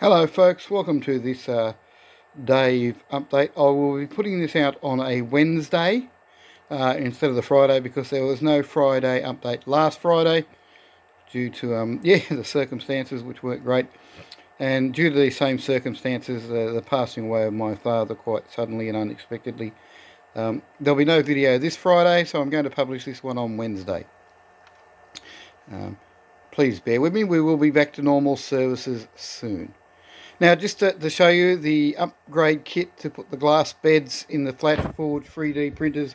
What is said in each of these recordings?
Hello folks, welcome to this Dave update. I will be putting this out on a Wednesday instead of the Friday because there was no Friday update last Friday due to the circumstances which weren't great, and due to these same circumstances, the passing away of my father quite suddenly and unexpectedly, there'll be no video this Friday, so I'm going to publish this one on Wednesday. Please bear with me, we will be back to normal services soon. Now, just to show you, the upgrade kit to put the glass beds in the flash forward 3D printers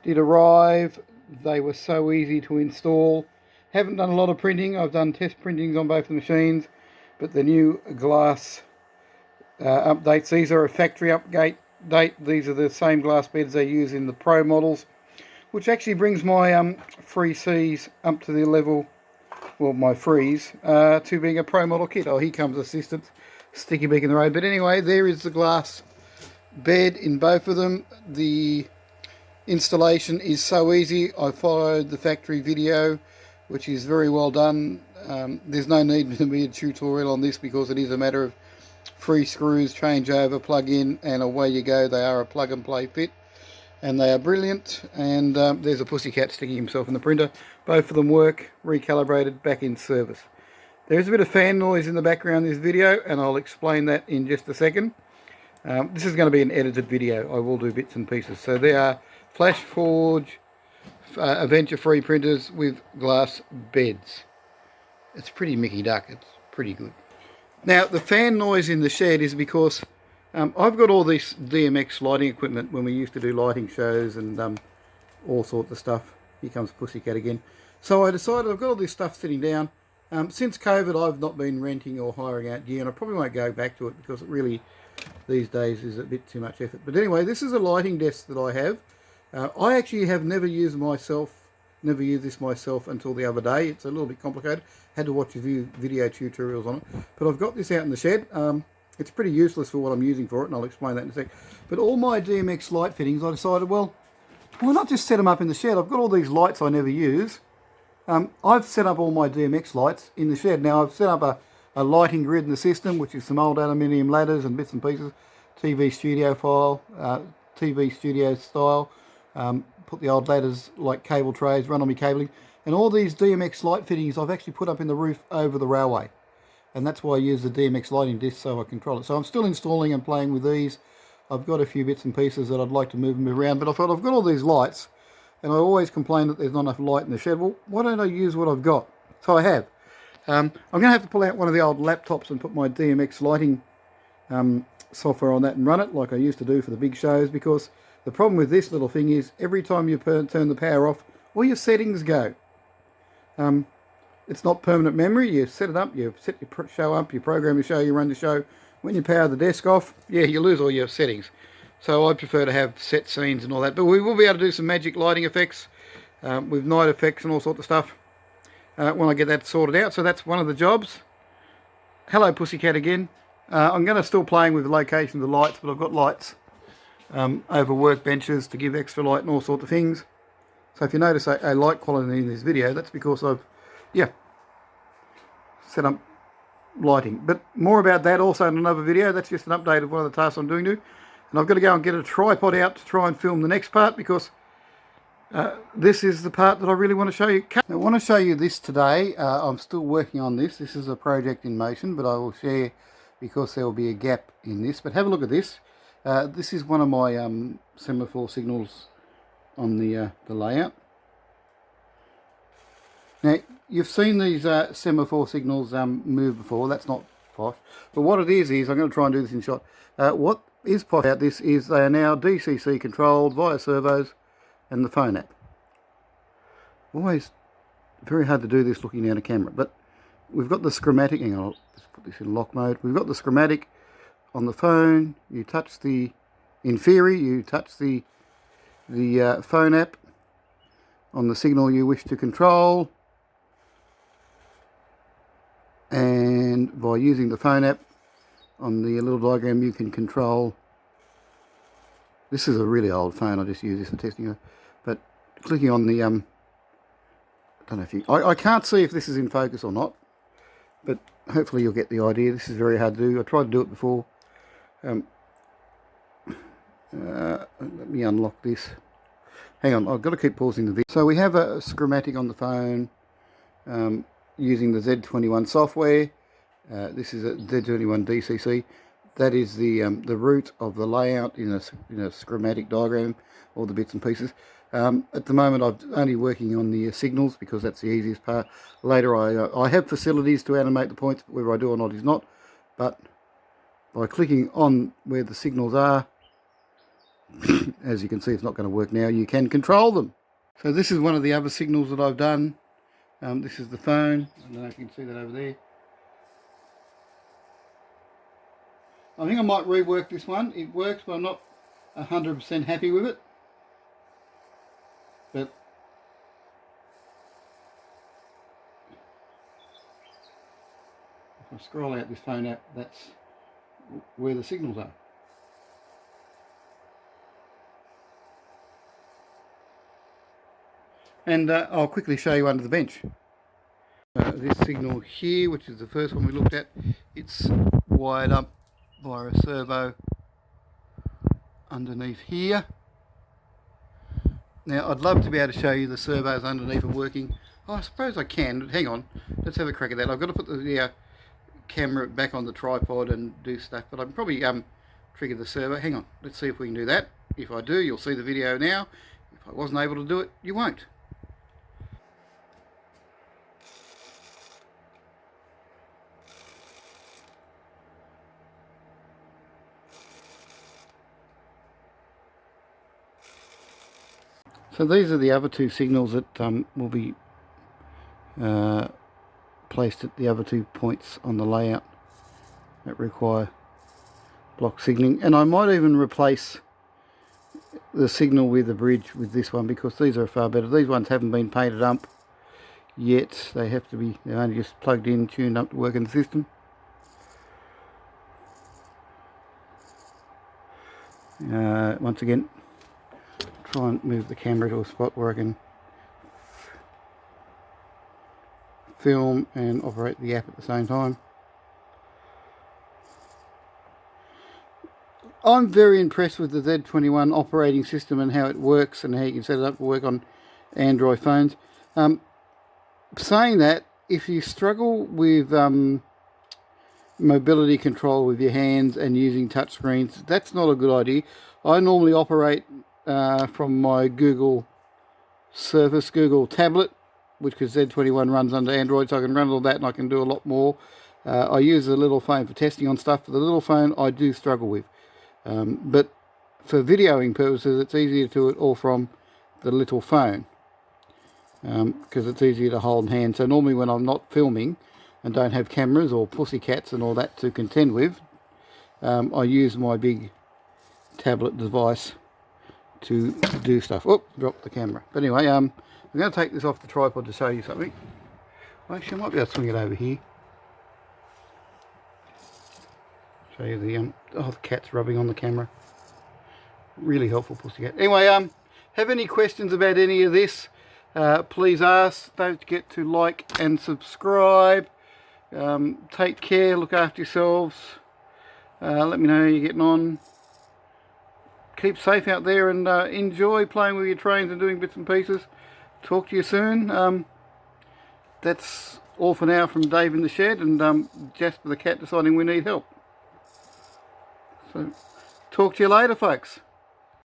did arrive. They were so easy to install. Haven't done a lot of printing. I've done test printings on both the machines, but the new glass updates, these are a factory update. These are the same glass beds they use in the Pro models, which actually brings my free Cs up to the level, well, my freeze, to being a Pro model kit. Oh, here comes assistance. Sticky beak in the road. But anyway, there is the glass bed in both of them. The installation is so easy. I followed the factory video, which is very well done. There's no need to be a tutorial on this because it is a matter of 3 screws, change over, plug in, and away you go. They are a plug and play fit, and they are brilliant. And there's a pussycat sticking himself in the printer. Both of them work, recalibrated, back in service. There's a bit of fan noise in the background of this video, and I'll explain that in just a second. This is going to be an edited video. I will do bits and pieces. So there are Flash Forge adventure-free printers with glass beds. It's pretty Mickey Duck. It's pretty good. Now, the fan noise in the shed is because I've got all this DMX lighting equipment when we used to do lighting shows and all sorts of stuff. Here comes Pussycat again. So I decided I've got all this stuff sitting down. Since COVID, I've not been renting or hiring out gear, and I probably won't go back to it because it really, these days, is a bit too much effort. But anyway, this is a lighting desk that I have. I actually have never used this myself until the other day. It's a little bit complicated. Had to watch a few video tutorials on it. But I've got this out in the shed. It's pretty useless for what I'm using for it, and I'll explain that in a sec. But all my DMX light fittings, I decided, well, why not just set them up in the shed? I've got all these lights I never use. I've set up all my DMX lights in the shed. Now, I've set up a lighting grid in the system, which is some old aluminium ladders and bits and pieces, TV studio style, put the old ladders like cable trays, run on my cabling, and all these DMX light fittings I've actually put up in the roof over the railway. And that's why I use the DMX lighting disc, so I control it. So I'm still installing and playing with these. I've got a few bits and pieces that I'd like to move them around, but I thought I've got all these lights, and I always complain that there's not enough light in the shed. Well, why don't I use what I've got? So I have. I'm going to have to pull out one of the old laptops and put my DMX lighting software on that and run it like I used to do for the big shows, because the problem with this little thing is every time you turn the power off, all your settings go. It's not permanent memory. You set it up, you set your show up, you program your show, you run the show. When you power the desk off, yeah, you lose all your settings. So I prefer to have set scenes and all that. But we will be able to do some magic lighting effects with night effects and all sorts of stuff when I get that sorted out. So that's one of the jobs. Hello, Pussycat again. I'm going to still playing with the location of the lights, but I've got lights over workbenches to give extra light and all sorts of things. So if you notice a light quality in this video, that's because I've, set up lighting. But more about that also in another video. That's just an update of one of the tasks I'm doing. And I've got to go and get a tripod out to try and film the next part, because this is the part that I really want to show you. I want to show you this today. I'm still working on this. This is a project in motion, but I will share because there will be a gap in this. But have a look at this. This is one of my semaphore signals on the layout. Now, you've seen these semaphore signals move before. That's not posh. But what it is I'm going to try and do this in shot. What is posh about this is they are now DCC controlled via servos and the phone app. Always very hard to do this looking down a camera, but we've got the schematic. Hang on, I'll just put this in lock mode. We've got the schematic on the phone. You touch the, in theory, you touch the phone app on the signal you wish to control, and by using the phone app on the little diagram you can control. This is a really old phone, I just use this for testing, but clicking on the I don't know if you, I can't see if this is in focus or not, but hopefully you'll get the idea. This is very hard to do. I tried to do it before. Let me unlock this. Hang on, I've got to keep pausing the video. So we have a schematic on the phone using the Z21 software. This is a Z21 DCC. That is the root of the layout in a schematic diagram, all the bits and pieces. At the moment I'm only working on the signals because that's the easiest part. Later I have facilities to animate the points, whether I do or not is not, but by clicking on where the signals are, as you can see it's not going to work now, you can control them. So this is one of the other signals that I've done. This is the phone. I don't know if you can see that over there. I think I might rework this one. It works, but I'm not 100% happy with it. But if I scroll out this phone app, that's where the signals are. And I'll quickly show you under the bench. This signal here, which is the first one we looked at, it's wired up via a servo underneath here. Now I'd love to be able to show you the servos underneath are working. Oh, I suppose I can. Hang on, let's have a crack at that. I've got to put the camera back on the tripod and do stuff, but I can probably trigger the servo. Hang on, let's see if we can do that. If I do, you'll see the video now. If I wasn't able to do it, you won't. So these are the other two signals that will be placed at the other 2 points on the layout that require block signalling. And I might even replace the signal with the bridge with this one, because these are far better. These ones haven't been painted up yet. They have to be, they're only just plugged in, tuned up to work in the system. Once again, try and move the camera to a spot where I can film and operate the app at the same time. I'm very impressed with the Z21 operating system and how it works and how you can set it up to work on Android phones. Saying that, if you struggle with mobility control with your hands and using touch screens, that's not a good idea. I normally operate from my Google Surface, Google tablet, which because Z21 runs under Android, so I can run all that and I can do a lot more. I use the little phone for testing on stuff. For the little phone, I do struggle with. But for videoing purposes, it's easier to do it all from the little phone, because it's easier to hold in hand. So normally when I'm not filming and don't have cameras or pussycats and all that to contend with, I use my big tablet device to do stuff. Oh, dropped the camera. But anyway, I'm going to take this off the tripod to show you something. Actually, I might be able to swing it over here. Show you the the cat's rubbing on the camera. Really helpful pussycat. Anyway, have any questions about any of this? Please ask. Don't forget to like and subscribe. Take care. Look after yourselves. Let me know how you're getting on. Keep safe out there and enjoy playing with your trains and doing bits and pieces. Talk to you soon. That's all for now from Dave in the shed and Jasper the cat deciding we need help. So, talk to you later, folks.